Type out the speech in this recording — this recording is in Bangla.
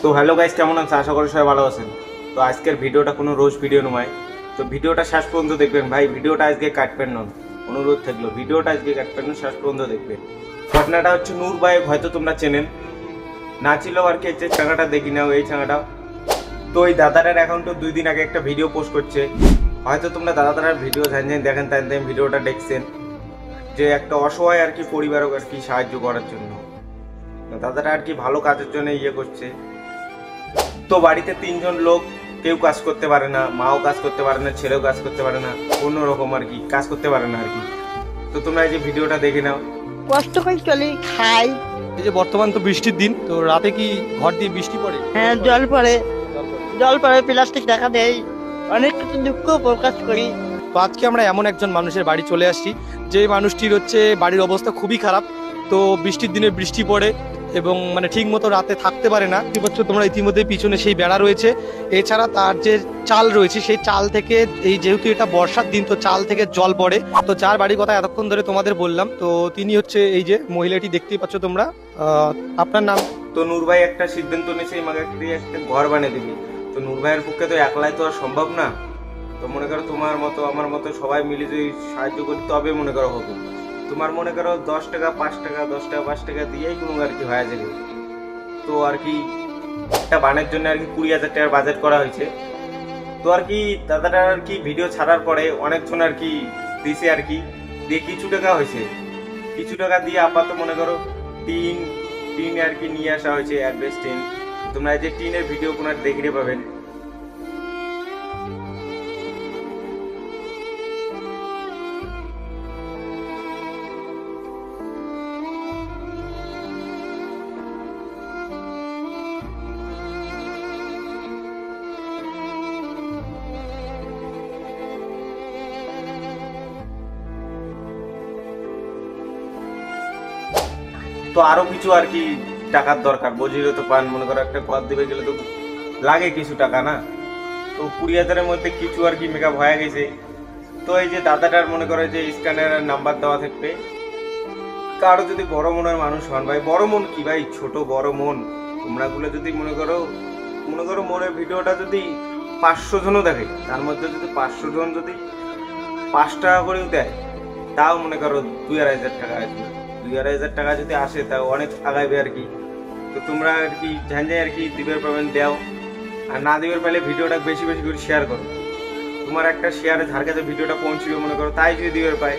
তো হ্যালো গাইস, কেমন আছেন? আশা করি সবাই ভালো আছেন। তো আজকের ভিডিওটা কোনো রোজ ভিডিও নয়, তো ভিডিওটা শেষ পর্যন্ত দেখবেন ভাই। ভিডিওটা আজকে কাটবেন না, অনুরোধ থাকলো ভিডিওটা আজকে কাটবেন না, শেষ পর্যন্ত দেখবেন। ঘটনাটা হচ্ছে নূর ভাই, হয়তো তোমরা চেনেন, না ছিল আর কি। যে চাঙাটা দেখি নাও, এই চাঙাটা। তো এই দাদাটার অ্যাকাউন্টে 2 দিন আগে একটা ভিডিও পোস্ট করছে, হয়তো তোমরা দাদাটার ভিডিও দেখেন, তাই ভিডিওটা দেখছেন যে একটা অসহায় আর কি পরিবারকে আর কি সাহায্য করার জন্য। দাদাটা আর কি ভালো কাজের জন্য ইয়ে করছে। তো বাড়িতে 3 জন লোক, কেউ কাজ করতে পারে না, মাও কাজ করতে পারে না, ছেলেও কাজ করতে পারে না, কোনো রকম আর কি কাজ করতে পারে না আর কি। তো তোমরা এই যে ভিডিওটা দেখে নাও। কষ্ট করে চলি, খাই। এই যে বর্তমান তো বৃষ্টির দিন, তো রাতে কি ঘর দিয়ে বৃষ্টি পড়ে? হ্যাঁ, জল পড়ে, প্লাস্টিক দেখা দেয়, অনেক কিছু দুঃখ প্রকাশ করি। তো আজকে আমরা এমন একজন মানুষের বাড়ি চলে আসছি, যে মানুষটির হচ্ছে বাড়ির অবস্থা খুবই খারাপ। তো বৃষ্টির দিনে বৃষ্টি পড়ে এবং মানে ঠিক মতো রাতে থাকতে পারে না। কি বলছো তোমরা, ইতিমধ্যে পিছনে সেই বেড়া রয়েছে, এছাড়া তার যে চাল রয়েছে সেই চাল থেকে, এই যেহেতু এটা বর্ষার দিন, তো চাল থেকে জল পড়ে। তো যার বাড়ির কথা এতক্ষণ ধরে তোমাদের বললাম, তো তিনি হচ্ছে এই যে মহিলাটি দেখতেই পাচ্ছ তোমরা। আপনার নাম? তো নূর ভাই একটা সিদ্ধান্ত নিয়েছে, আমাকে একটা ঘর বানিয়ে দিবি। তো নূর ভাইয়ের পক্ষে তো একলাই তো আর সম্ভব না। তো মনে করো তোমার মতো আমার মতো সবাই মিলে যদি সাহায্য করি, তবে মনে করো হবে। তোমার মনে করো 10 টাকা 5 টাকা, 10 টাকা 5 টাকা দিয়েই কোনো আর কি হয়ে যাবে। তো আর কি একটা বানের জন্য আর কি 20,000 টাকার বাজেট করা হয়েছে। তো আর কি দাদাটার আর কি ভিডিও ছাড়ার পরে অনেকজন আর কি দিছে আর কি, দিয়ে কিছু টাকা হয়েছে। কিছু টাকা দিয়ে আপাতত মনে করো টিন টিন আর কি নিয়ে আসা হয়েছে, অ্যাডভেস টিন। তোমরা এই যে টিনের ভিডিও কোনো দেখতে পাবেন। তো আরো কিছু আর কি টাকার দরকার, বুঝিলে তো পান। মনে করো একটা ঘর দিবে গেলে তো লাগে কিছু টাকা না। তো 20,000-এর মধ্যে কিছু আর কি মেকআপ হয়ে গেছে। তো এই যে দাদাটার মনে করে যে স্ক্যানারের নাম্বার দেওয়া থাকবে, কারো যদি বড় মনের মানুষ হন ভাই, বড় মন কি ভাই, ছোট বড় মন, তোমরা গুলো যদি মনে করো মনের ভিডিওটা যদি 500 জনও দেখে, তার মধ্যে যদি 500 জন যদি 5 টাকা করেও দেয়, তাও মনে করো 2,500 টাকা আসবে। 2,500 টাকা যদি আসে, তাও অনেক আগাইবে আর কি। তো তোমরা আর কি ঝাঞ্ঝাই আর কি দিবের পাবেন দেও, আর না দিবের পাইলে ভিডিওটা বেশি বেশি করে শেয়ার করো। তোমার একটা শেয়ারে যার কাছে ভিডিওটা পৌঁছবে মনে করো, তাই যদি দিবের পায়,